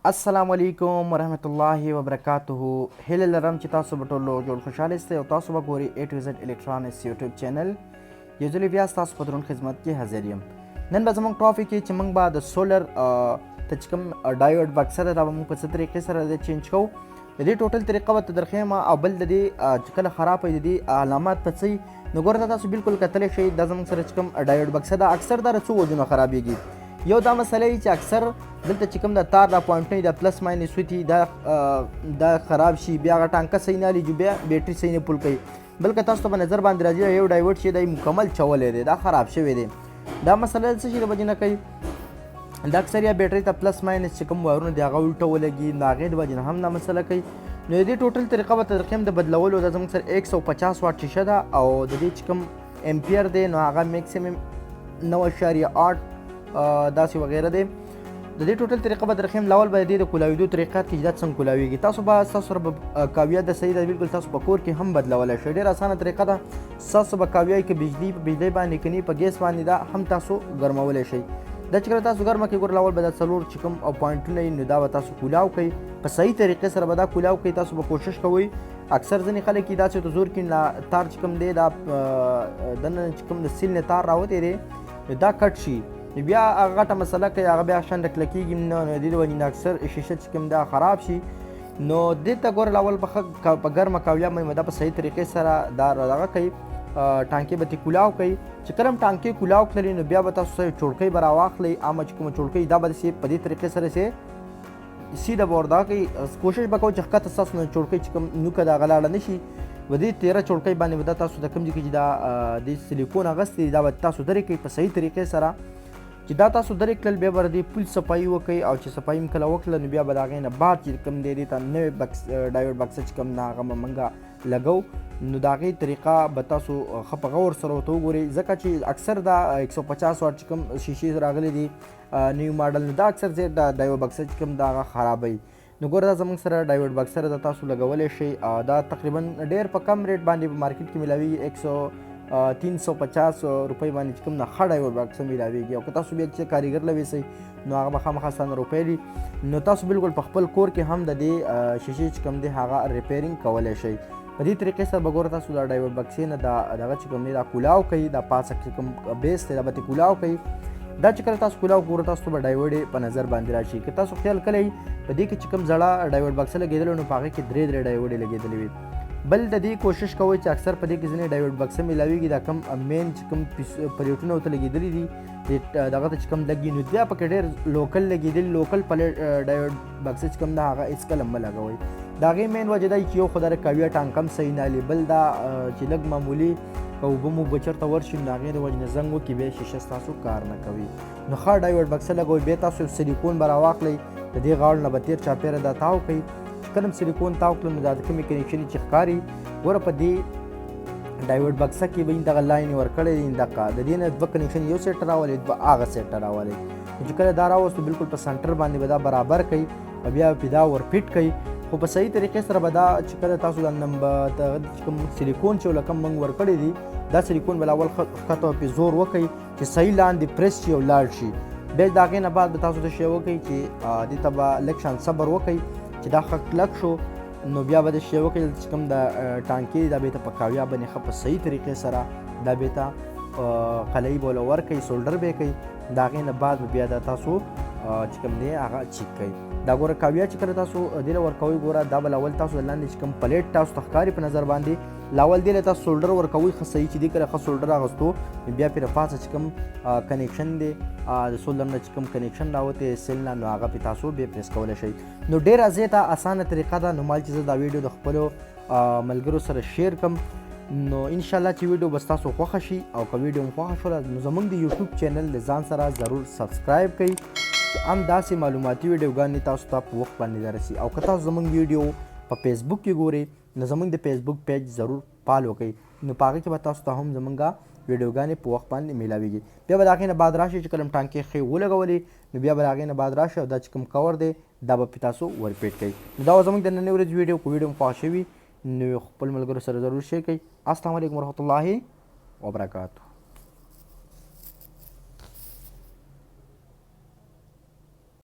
السلام علیکم ورحمت الله وبرکاته. هیله لرم چې تاسو به ټول جوړ خوشحاله یاست او تاسو به ګورئ A to Z الکترونکس یوټیوب چینل. یو ځل بیا ستاسو په درون خدمت کې حاضر یم. نن به زموږ ټاپک کې چې موږ به د سولر ته چې کوم ډایوډ بکسه ده دا به موږ په څه طریقې سره د چینج کوو. د دې ټوټل طریقه به درخیم او بل د دې چې کله خراب وي د دې علامات په څه نو ګوره تاسو بالکل کتلی شئ دا زموږ سره چې کوم ډایوډ بکسه ده اکثر دا څو وجونو خرابېږي. یو دا مسله چې اکثر دلته چې کوم د تار دا پوینټ د پلس ماینس وتی دا خراب شي بیا هغه ټانکه صحیح نه لیږي بیا بیټري صحیح نه پول کوي بلکې تاسو ته په نظر باندې راځي یو ډایورډ چې دی مکمل چولی دی دا خراب شوی دی. دا مسله څه شي د وجې نه کوي دا اکثر یا بیټري ته پلس ماینس چې کوم وایرونه دی هغه الټه ولګي د هغې د وجې نه هم دا مسله کوي. نو د دې ټوټل طریقه به ترقیم د بدلولو دا زموږ سره 150 واټ شیشه ده او د دې چې کوم امپیر دی نو هغه میکسیمم 9.8 داسې وغیره دی. د دې ټوټل طریقه به درخیم لاول به د دې د کولاویدو طریقه کې چې دا څنګه کولاویږي تاسو به ستاسو سره به کاویه د صحیح ده بالکل تاسو په کور کې هم بدلولی شئ. ډېره اسانه طریقه ده ستاسو به کاویه کې بجلي باندې کني په ګیس باندې دا هم تاسو ګرمولی شئ. دا چې کله تاسو ګرمه کړئ ګوره لاول به دا څلور چې کوم پوینټونه وي نو دا به تاسو کولاو کوئ په صحیح طریقې سره به دا کولاو کوئ. تاسو به کوشش کوئ اکثر ځینې خلک یې داسې ورته زور کړي تار چې کوم دی دا دننه چې کوم د سیل نه تار راوتی دی دا کټ شي بیا هغه غټه مسله کوي هغه بیا شنډه کلکېږي نو د دې د وجې نه اکثر شیشه چې کوم دا خراب شي نو دې ته ګوره لاول په ګرمه کاویه باندې دا په صحیح طریقې سره دا دغه کوي ټانکې به ترې کولاو کوي. چې کله هم ټانکې کولاو کړلې نو بیا به تاسو چوړکۍ به راواخلئ عامه چې کومه چوړکۍ دا به داسې په دې طریقې سره سیده به ور دغه کوي. کوشش به کوئ چې ښکته ستاسو نه چوړکۍ چې کوم نوکه د هغه لاړه نه شي په دې تیره چوړکۍ باندې به دا تاسو د کوم ځای کې چې دا د سیلیکون اغوستی دی دا به تاسو درې کوئ په صحیح طریقې سره چې دا تاسو درې کړل بیا به د دې پول صفایي وکئ او چې صفایي م کله وکړله نو بیا به د هغې نه بعد چې کوم دی دې ته نوی ډایوډ بکسه چې کوم نه هغه به موږ لګو نو د هغې طریقه به تاسو ښه په غور سره ورته وګورئ ځکه چې اکثر دا 150 واټ چې کوم شیشې راغلی دي نیو ماډل نو دا اکثر ځای دا ډایوډ بکسه چې کوم دا هغه خرابوي. نو ګوره دا زموږ سره ډایوډ بکسه ده دا تاسو لګولی شئ دا تقریبا ډېر په کم ریټ باندې په مارکیټ کې میلاویږي 350 روپۍ باندې چې کوم نه ښه ډایوډ بکسه میلاویږي او که تاسو بیا چې کاریګر لویسئ نو هغه به خامخا ستانه روپۍ دي نو تاسو بالکل په خپل کور کې هم د دې شیشې چې کوم دی هغه ریپیرینګ کولی شئ. په دې طریقې سره به ګوره تاسو دا ډایوډ بکسې نه دا دغه چې کوم دی دا کولاو کوي دا پاسه چې کوم بیس دی دا به ترې کولاو کوي. دا چې کله تاسو کولاو ګوره تاسو به ډایوډ په نظر باندې راشي. که تاسو خیال کړئ په دې کې چې کوم زړه ډایوډ بکسه لګېدلی نو په هغې کې درې ډایوډې لګېدلې وي. بل د دې کوشش کوئ چې اکثر په دې کې ځینې ډایوډ بکسه میلاویږي دا کوم مین چې کوم پلیټونه ورته لګېدلي دي دغه ته چې کوم لګي نو بیا پکې ډېر لوکل لګېدلي لوکل ډایوډ بکسه چې کوم ده هغه هېڅکله مه لګوئ. د هغې مین وجه دا چې یو خو د کاویه ټانک هم صحیح نه هلي بل دا چې لږ معمولي که اوبه مو به چېرته ورشي نو د هغې د وجې نه زنګ وکړي بیا شیشه ستاسو کار نه کوي. نو ښه ډایوډ بکسه لګوئ بیا تاسو سیلیکون به راواخلئ د دې غاړو نه به تېر چاپېره دا تاو کوئ. کله سیلیکون تاو کړل نو دا د کومې کنیکشن چې ښکاري ګوره په دې ډایوډ بکسه کې به دغه لاین ورکړی دی دقه د دې نه دوه کنیکشن یو سیټ راولئ دوه هغه سیټ راولئ چې کله دا راوستو بالکل په سنټر باندې به دا برابر کوي او بیا پې دا ور فټ کوي خو په صحیح طریقې سره به دا چې کله تاسو د کوم سیلیکون چې ولکم موږ ورکړی دی دا سیلیکون به اول ښکته پې زور وکړئ چې صحیح لاندې پریس شي او لاړ شي. بیا د هغې نه بعد به تاسو ته شی وکړئ چې دې ته به لږ شان صبر وکړئ چې دا ښه کلک شو نو بیا به د شی وکړئ چې کوم د ټانکې دا بېرته په کاویه باندې ښه په صحیح طریقې سره دا بېرته قلعی به له ورکوئ سولډر به یې کوئ د هغې نه بعد بیا دا تاسو چې کوم دی هغه چیک کوئ. دا ګوره کاویه چې کله تاسو دې له ورکوئ ګوره دا به لاول تاسو د لاندې چې کوم پلیټ تاسو ته ښکاري په نظر باندې لاول دې له تاسو سولډر ورکوئ ښه صحیح چې دې کله ښه سولډر اغوستو بیا پرې پاسه چې کوم کنیکشن دی د سولډر نه چې کوم کنیکشن راوتی سیل نه نو هغه پې تاسو بیا پریس کولی شئ. نو ډېره زیاته اسانه طریقه ده. نو مال چې زه دا ویډیو د خپلو ملګرو سره شیر کړم نو انشاءالله چې ویډیو به ستاسو خوښه شي او که ویډیو مو خوښه شوله نو زموږ د یوټیوب چینل د ځان سره ضرور سبسکرایب کړئ چې هم داسې معلوماتي ویډیوګانې تاسو ته په وخت باندې دررسي. او که تاسو زموږ ویډیو په فیسبوک کې ګورئ نو زموږ د فیسبوک پیج ضرور فالو کړئ نو په هغې کې به تاسو ته هم زموږ ویډیوګانې په وخت باندې میلاویږي. بیا به د هغې نه بعد راشئ چې کله هم ټانکې ښې ولګولې نو بیا به د هغې نه بعد راشئ او دا چې کوم کور دی دا به پې تاسو ورپیټ کړئ. نو دا به زموږ د نننۍ ورځې ویډیو که ویډیو مو خوښه شوي نو خپل ملګرو سره ضرور شیر کړئ. السلام علیکم ورحمت الله وبرکاته.